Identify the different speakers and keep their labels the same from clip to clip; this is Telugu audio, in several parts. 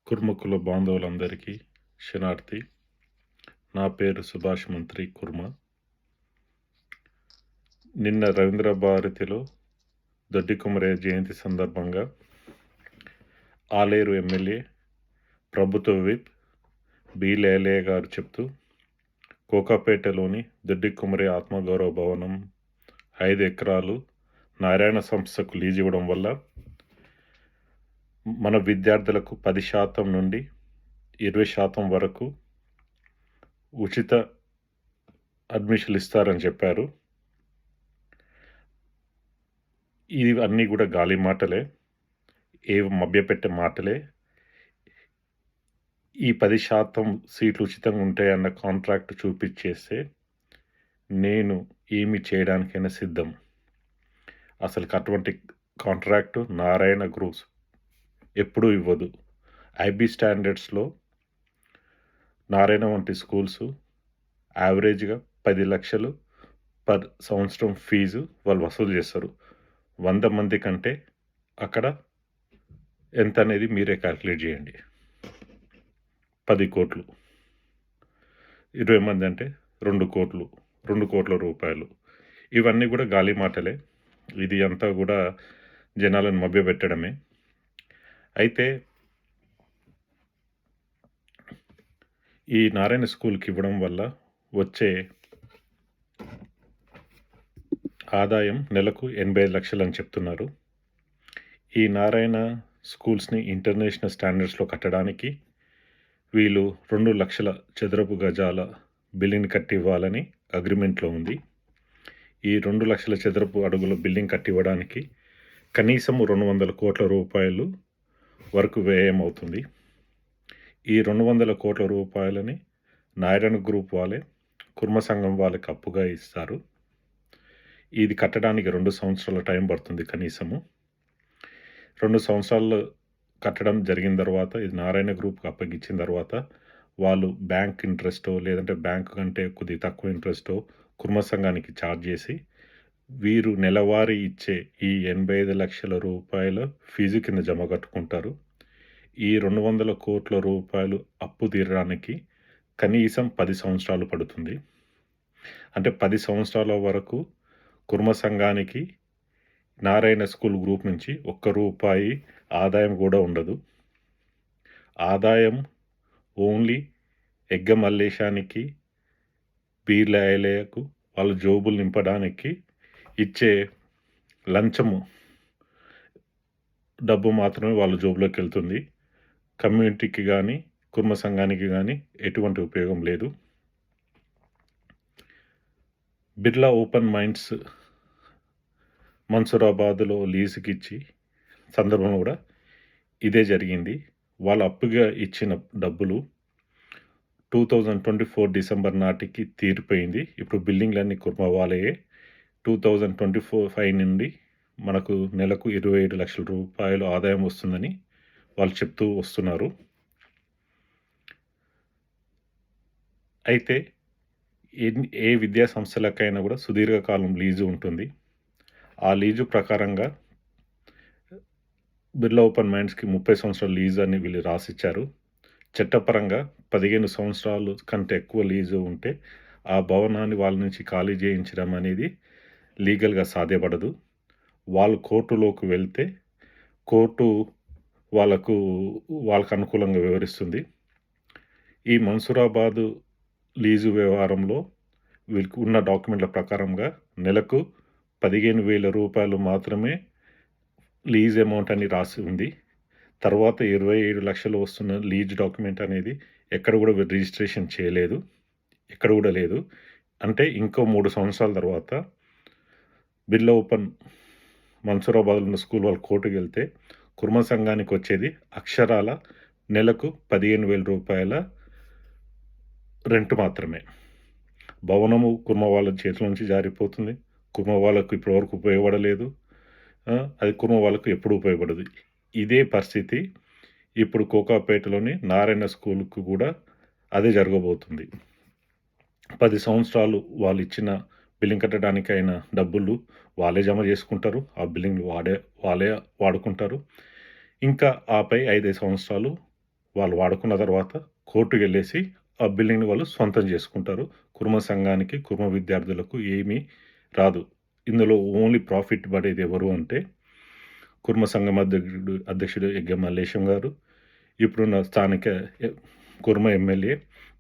Speaker 1: కుర్మకుల బాంధవులందరికీ శనార్థి. నా పేరు సుభాష్ మంత్రి కుర్మ. నిన్న రవీంద్ర భారతిలో దొడ్డి కుమరయ్య జయంతి సందర్భంగా ఆలేరు ఎమ్మెల్యే ప్రభుత్వ విప్ బి లేలయ్య గారు చెప్తూ కోకాపేటలోని దొడ్డి కుమరయ్య ఆత్మగౌరవ భవనం 5 ఎకరాలు నారాయణ సంస్థకు లీజ్ ఇవ్వడం వల్ల మన విద్యార్థులకు 10% నుండి 20% వరకు ఉచిత అడ్మిషన్లు ఇస్తారని చెప్పారు. ఇవి అన్నీ కూడా గాలి మాటలే, మభ్యపెట్టే మాటలే. ఈ 10% సీట్లు ఉచితంగా ఉంటాయన్న కాంట్రాక్ట్ చూపించేస్తే నేను ఏమి చేయడానికైనా సిద్ధం. అసలు అటువంటి కాంట్రాక్టు నారాయణ గ్రూప్స్ ఎప్పుడూ ఇవ్వదు. ఐబీ స్టాండర్డ్స్లో నారాయణ వంటి స్కూల్స్ యావరేజ్గా 10 లక్షలు పర్ సంవత్సరం ఫీజు వాళ్ళు వసూలు చేస్తారు. 100 మంది కంటే అక్కడ ఎంత అనేది మీరే క్యాల్కులేట్ చేయండి. 10 కోట్లు, 20 మంది అంటే 2 కోట్లు, 2 కోట్ల రూపాయలు. ఇవన్నీ కూడా గాలి మాటలే. ఇది అంతా కూడా జనాలను మభ్యపెట్టడమే. అయితే ఈ నారాయణ స్కూల్కి ఇవ్వడం వల్ల వచ్చే ఆదాయం నెలకు 85 లక్షలు అని చెప్తున్నారు. ఈ నారాయణ స్కూల్స్ని ఇంటర్నేషనల్ స్టాండర్డ్స్లో కట్టడానికి వీళ్ళు 2 లక్షల చదరపు గజాల బిల్డింగ్ కట్టి ఇవ్వాలని అగ్రిమెంట్లో ఉంది. ఈ 2 లక్షల చదరపు అడుగుల బిల్డింగ్ కట్టివ్వడానికి కనీసం 200 కోట్ల రూపాయలు వరకు వ్యయం అవుతుంది. ఈ 200 కోట్ల రూపాయలని నారాయణ గ్రూప్ వాళ్ళే కుర్మ సంఘం వాళ్ళకి అప్పుగా ఇస్తారు. ఇది కట్టడానికి 2 సంవత్సరాల టైం పడుతుంది కనీసము. 2 సంవత్సరాలు కట్టడం జరిగిన తర్వాత ఇది నారాయణ గ్రూప్కి అప్పగించిన తర్వాత వాళ్ళు బ్యాంక్ ఇంట్రెస్టో లేదంటే బ్యాంకు కంటే కొద్దిగా తక్కువ ఇంట్రెస్టో కుర్మ సంఘానికి ఛార్జ్ చేసి వీరు నెలవారీ ఇచ్చే ఈ 85 లక్షల రూపాయల ఫీజు కింద జమ కట్టుకుంటారు. ఈ 200 కోట్ల రూపాయలు అప్పు తీరడానికి కనీసం 10 సంవత్సరాలు పడుతుంది. అంటే 10 సంవత్సరాల వరకు కుర్మ సంఘానికి నారాయణ స్కూల్ గ్రూప్ నుంచి 1 రూపాయి ఆదాయం కూడా ఉండదు. ఆదాయం ఓన్లీ ఎగ్గ మల్లేశానికి, బీర్లయలకు వాళ్ళ జోబులు నింపడానికి ఇచ్చే లంచము డబ్బు మాత్రమే వాళ్ళ జోబులోకి వెళ్తుంది. కమ్యూనిటీకి కానీ కుర్మ సంఘానికి కానీ ఎటువంటి ఉపయోగం లేదు. బిర్లా ఓపెన్ మైండ్స్ మన్సూరాబాద్లో లీజుకి ఇచ్చి సందర్భంలో కూడా ఇదే జరిగింది. వాళ్ళు అప్పుగా ఇచ్చిన డబ్బులు 2024 డిసెంబర్ నాటికి తీరిపోయింది. ఇప్పుడు బిల్డింగ్లన్నీ కుర్మ వాళ్ళయే. 2025 నుండి మనకు నెలకు 27 లక్షల రూపాయలు ఆదాయం వస్తుందని వాళ్ళు చెప్తూ వస్తున్నారు. అయితే ఏ విద్యా సంస్థలకైనా కూడా సుదీర్ఘకాలం లీజు ఉంటుంది. ఆ లీజు ప్రకారంగా బిర్లా ఓపెన్ మైండ్స్కి 30 సంవత్సరాల లీజు అని వీళ్ళు రాసిచ్చారు. చట్టపరంగా 15 సంవత్సరాలు కంటే ఎక్కువ లీజు ఉంటే ఆ భవనాన్ని వాళ్ళ నుంచి ఖాళీ చేయించడం అనేది లీగల్గా సాధ్యపడదు. వాళ్ళు కోర్టులోకి వెళ్తే కోర్టు వాళ్ళకు అనుకూలంగా వివరిస్తుంది. ఈ మన్సూరాబాదు లీజు వ్యవహారంలో వీళ్ళకి ఉన్న డాక్యుమెంట్ల ప్రకారంగా నెలకు 15,000 రూపాయలు మాత్రమే లీజ్ అమౌంట్ అని రాసి ఉంది. తర్వాత 27 లక్షలు వస్తున్న లీజ్ డాక్యుమెంట్ అనేది ఎక్కడ కూడా రిజిస్ట్రేషన్ చేయలేదు, ఎక్కడ కూడా లేదు. అంటే ఇంకో 3 సంవత్సరాల తర్వాత బిర్లా ఓపెన్ మన్సూరాబాద్లో ఉన్న స్కూల్ వాళ్ళు కోర్టుకు వెళ్తే కుర్మ సంఘానికి వచ్చేది అక్షరాల నెలకు 15,000 రూపాయల రెంట్ మాత్రమే. భవనము కుర్మ వాళ్ళ చేతుల నుంచి జారిపోతుంది. కుర్మ వాళ్ళకు ఇప్పటివరకు ఉపయోగపడలేదు. అది కుర్మ వాళ్ళకు ఎప్పుడు ఉపయోగపడదు. ఇదే పరిస్థితి ఇప్పుడు కోకాపేటలోని నారాయణ స్కూల్కు కూడా అదే జరగబోతుంది. 10 సంవత్సరాలు వాళ్ళు ఇచ్చిన బిల్డింగ్ కట్టడానికి అయిన డబ్బులు వాళ్ళే జమ చేసుకుంటారు. ఆ బిల్డింగ్ వాళ్ళే వాడుకుంటారు. ఇంకా ఆపై 5 సంవత్సరాలు వాళ్ళు వాడుకున్న తర్వాత కోర్టుకెళ్ళేసి ఆ బిల్డింగ్‌ని వాళ్ళు సొంతం చేసుకుంటారు. కుర్మ సంఘానికి, కుర్మ విద్యార్థులకు ఏమీ రాదు. ఇందులో ఓన్లీ ప్రాఫిట్ పడేది ఎవరు అంటే కుర్మ సంఘం అధ్యక్షుడు ఎగ్గ మల్లేశం గారు, ఇప్పుడున్న స్థానిక ఎ కుర్మ ఎమ్మెల్యే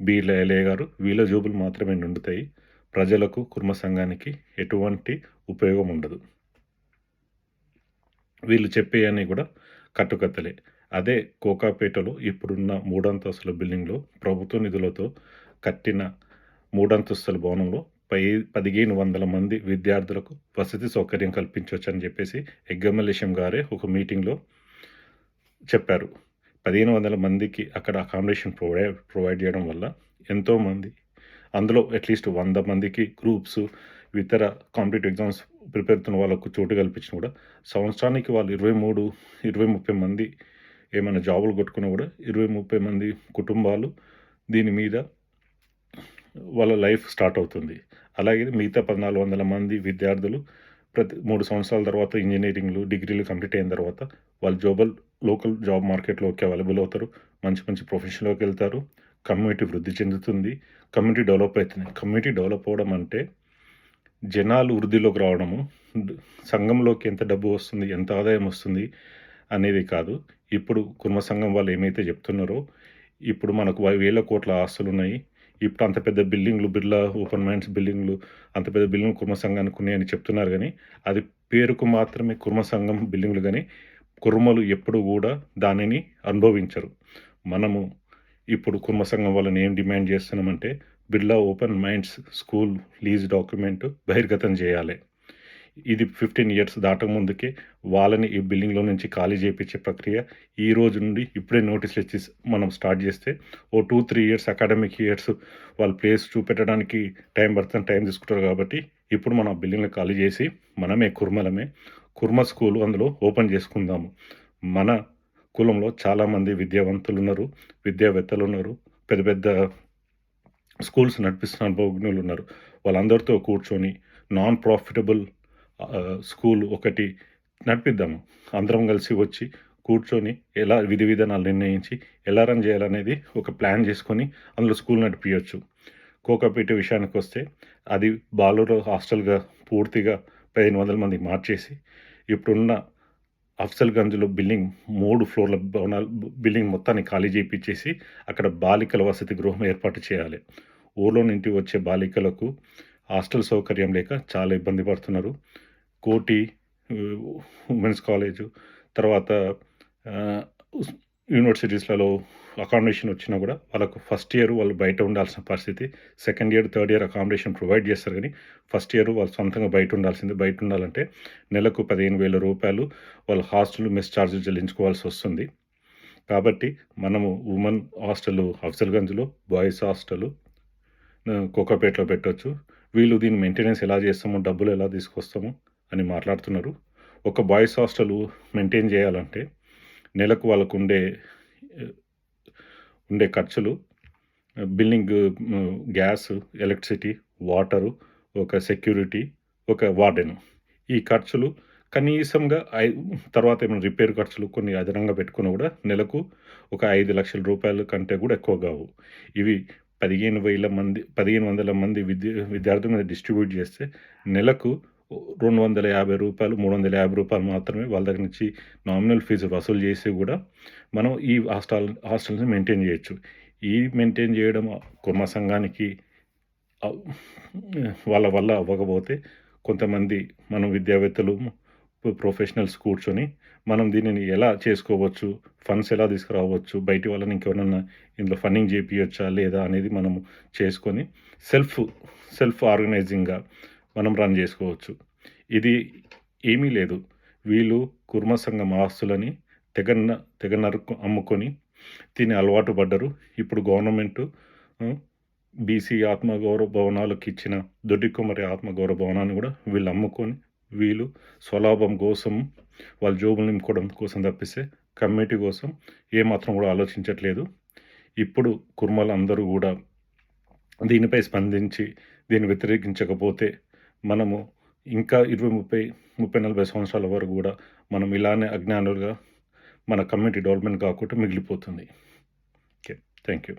Speaker 1: బీర్ల ఎలయ్య గారు. వీళ్ళ జేబులు మాత్రమే నిండుతాయి. ప్రజలకు, కుర్మ సంఘానికి ఎటువంటి ఉపయోగం ఉండదు. వీళ్ళు చెప్పేయన్నీ గూడా కట్టుకథలే. అదే కోకాపేటలో ఇప్పుడున్న మూడంతస్తుల బిల్డింగ్‌లో ప్రభుత్వ నిధులతో కట్టిన మూడంతస్తుల భవనంలో 1500 మంది విద్యార్థులకు వసతి సౌకర్యం కల్పించొచ్చని జెప్పేసి ఎగ్గమల్లేశం గారే ఒక మీటింగ్‌లో చెప్పారు. 1500 మందికి అక్కడ అకామిడేషన్ ప్రొవైడ్ జేయడం వల్ల ఎంతోమంది అందులో అట్‌లీస్ట్ 100 మందికి గ్రూప్స్, ఇతర కాంపిటీటివ్ ఎగ్జామ్స్ ప్రిపేర్ అవుతున్న వాళ్ళకు చోటు కల్పించినా కూడా సంవత్సరానికి వాళ్ళు 23, 30 మంది ఏమైనా జాబులు కొట్టుకున్నా కూడా 30 మంది కుటుంబాలు దీని మీద వాళ్ళ లైఫ్ స్టార్ట్ అవుతుంది. అలాగే మిగతా 1400 మంది విద్యార్థులు ప్రతి 3 సంవత్సరాల తర్వాత ఇంజినీరింగ్‌లు, డిగ్రీలు కంప్లీట్ అయిన తర్వాత వాళ్ళు లోకల్ జాబ్ మార్కెట్‌లోకి అవైలబుల్ అవుతారు. మంచి మంచి ప్రొఫెషన్‌లోకి వెళ్తారు. కమ్యూనిటీ వృద్ధి చెందుతుంది. కమ్యూనిటీ డెవలప్ అవుతుంది. కమ్యూనిటీ డెవలప్ అవ్వడం అంటే జనాలు వృద్ధిలోకి రావడము, సంఘంలోకి ఎంత డబ్బు వస్తుంది, ఎంత ఆదాయం వస్తుంది అనేది కాదు. ఇప్పుడు కుర్మ సంఘం వాళ్ళు ఏమైతే చెప్తున్నారో, ఇప్పుడు మనకు వేల కోట్ల ఆస్తులున్నాయి. ఇప్పుడు అంత పెద్ద బిల్డింగ్‌లు, బిర్లా ఓపెన్ మైండ్స్ బిల్డింగ్‌లు, అంత పెద్ద బిల్డింగ్ కుర్మ సంఘానికి ఉన్నాయని చెప్తున్నారు గానీ, అది పేరుకు మాత్రమే కుర్మ సంఘం బిల్డింగ్‌లు గానీ, కుర్మలు ఎప్పుడు గూడా దానిని అనుభవించరు. మనము ఇప్పుడు కుర్మ సంఘం వాళ్ళని ఏం డిమాండ్ చేస్తున్నామంటే, Birla open minds school lease document బహిర్గతం చేయాలి. ఇది 15 ఇయర్స్ దాటకముందుకే వాళ్ళని ఈ బిల్డింగ్‌లో నుంచి ఖాళీ చేపిచ్చే ప్రక్రియ ఈ రోజు నుండి ఇప్పుడే నోటీసులు ఇచ్చి మనం స్టార్ట్ చేస్తే ఓ 2, 3 ఇయర్స్ అకాడమిక్ ఇయర్స్ వాళ్ళు ప్లేస్ చూపెట్టడానికి టైం తీసుకుంటారు కాబట్టి ఇప్పుడు మనం ఆ బిల్డింగ్‌ని ఖాళీ చేసి మనమే కుర్మలమే కుర్మ స్కూల్ అందులో ఓపెన్ చేసుకుందాము. మన కులంలో చాలామంది విద్యావంతులున్నారు, విద్యావేత్తలున్నారు, పెద్ద పెద్ద స్కూల్స్ నడిపిస్తున్న అనుభవజ్ఞులున్నారు. వాళ్ళందరితో కూర్చొని నాన్ ప్రాఫిటబుల్ స్కూల్ ఒకటి నడిపిద్దాము. అందరం కలిసి వచ్చి కూర్చొని ఎలా విధి విధానాలు నిర్ణయించి ఎలా రన్ చేయాలనేది ఒక ప్లాన్ చేసుకొని అందులో స్కూల్ నడిపియొచ్చు. కోకాపేట విషయానికొస్తే అది బాలుర హాస్టల్‌గా పూర్తిగా 1500 మందికి మార్చేసి ఇప్పుడున్న అఫ్జల్‌గంజ్‌లో 3 ఫ్లోర్ల బిల్డింగ్ మొత్తాన్ని ఖాళీ చేపిచ్చేసి అక్కడ బాలికల వసతి గృహం ఏర్పాటు చేయాలి. ఊర్లో నుండి వచ్చే బాలికలకు హాస్టల్ సౌకర్యం లేక చాలా ఇబ్బంది పడుతున్నారు. కోటి ఉమెన్స్ కాలేజు, తర్వాత ఆహ్, యూనివర్సిటీస్‌లలో అకామిడేషన్ వచ్చినా కూడా వాళ్ళకు ఫస్ట్ ఇయర్ వాళ్ళు బయట ఉండాల్సిన పరిస్థితి. Second year, third year accommodation provide చేస్తారు గానీ, ఫస్ట్ ఇయర్ వాళ్ళు సొంతంగా బయట ఉండాల్సిందే. బయట ఉండాలంటే నెలకు రూ. 15,000 వాళ్ళు హాస్టల్ మెస్ చార్జులు చెల్లించుకోవాల్సొస్తుంది. కాబట్టి మనము ఉమెన్ హాస్టలు అఫ్జల్‌గంజ్‌లో, బాయ్స్ హాస్టలు కోకాపేటలో పెట్టొచ్చు. వీళ్ళు దీని మెయింటెనెన్స్ ఎలా చేస్తాము, డబ్బులు ఎలా తీసుకొస్తాము అని మాట్లాడుతున్నారు. ఒక బాయ్స్ హాస్టలు మెయింటైన్ చేయాలంటే నెలకు వాళ్ళకుండే ఖర్చులు బిల్డింగ్, గ్యాసు, ఎలక్ట్రిసిటీ, వాటరు, ఒక సెక్యూరిటీ, ఒక వార్డెను. ఈ ఖర్చులు కనీసంగా తర్వాత ఏమైనా రిపేర్ ఖర్చులు కొన్ని అదనంగా పెట్టుకున్నా కూడా నెలకు ఒక రూ. 5,00,000 కంటే కూడా ఎక్కువ కావు. ఇవి 1500 మంది విద్యార్థుల మీద డిస్ట్రిబ్యూట్ చేస్తే నెలకు రూ. 250, రూ. 350 మాత్రమే వాళ్ళ దగ్గర నుంచి నామినల్ ఫీజు వసూలు చేసి కూడా మనం ఈ హాస్టల్‌ని మెయింటైన్ చేయొచ్చు. ఈ మెయింటైన్ చేయడం కుర్మ సంఘానికి వాళ్ళ వల్ల అవ్వకపోతే కొంతమంది మనం విద్యావేత్తలు, ప్రొఫెషనల్స్ కూర్చొని మనం దీనిని ఎలా చేసుకోవచ్చు, ఫండ్స్ ఎలా తీసుకురావచ్చు, బయటి వాళ్ళని ఇంకెవరన్నా ఇందులో ఫండింగ్ చేపియొచ్చా లేదా అనేది మనము చేసుకొని సెల్ఫ్ ఆర్గనైజింగ్‌గా మనం రన్ చేసుకోవచ్చు. ఇది ఏమీ లేదు. వీళ్ళు కుర్మ సంఘం ఆస్తులని తెగ అమ్ముకొని తిని అలవాటు పడ్డరు. ఇప్పుడు గవర్నమెంటు బీసీ ఆత్మగౌరవ భవనాలకిచ్చిన దొడ్డి కుమ్మరి ఆత్మగౌరవ భవనాన్ని కూడా వీళ్ళు అమ్ముకొని వీళ్ళు స్వలాభం కోసం వాళ్ళ జోబులు నింపుకోవడం కోసం తప్పిస్తే కమ్యూనిటీ కోసం ఏమాత్రం కూడా ఆలోచించట్లేదు. ఇప్పుడు కుర్మలందరూ కూడా దీనిపై స్పందించి దీన్ని వ్యతిరేకించకపోతే మనము ఇంకా 20, 30, 40 సంవత్సరాల వరకు కూడా మనం ఇలానే అజ్ఞానులుగా మన కమ్యూనిటీ డెవలప్‌మెంట్ కాకుండా మిగిలిపోతుంది. Thank you.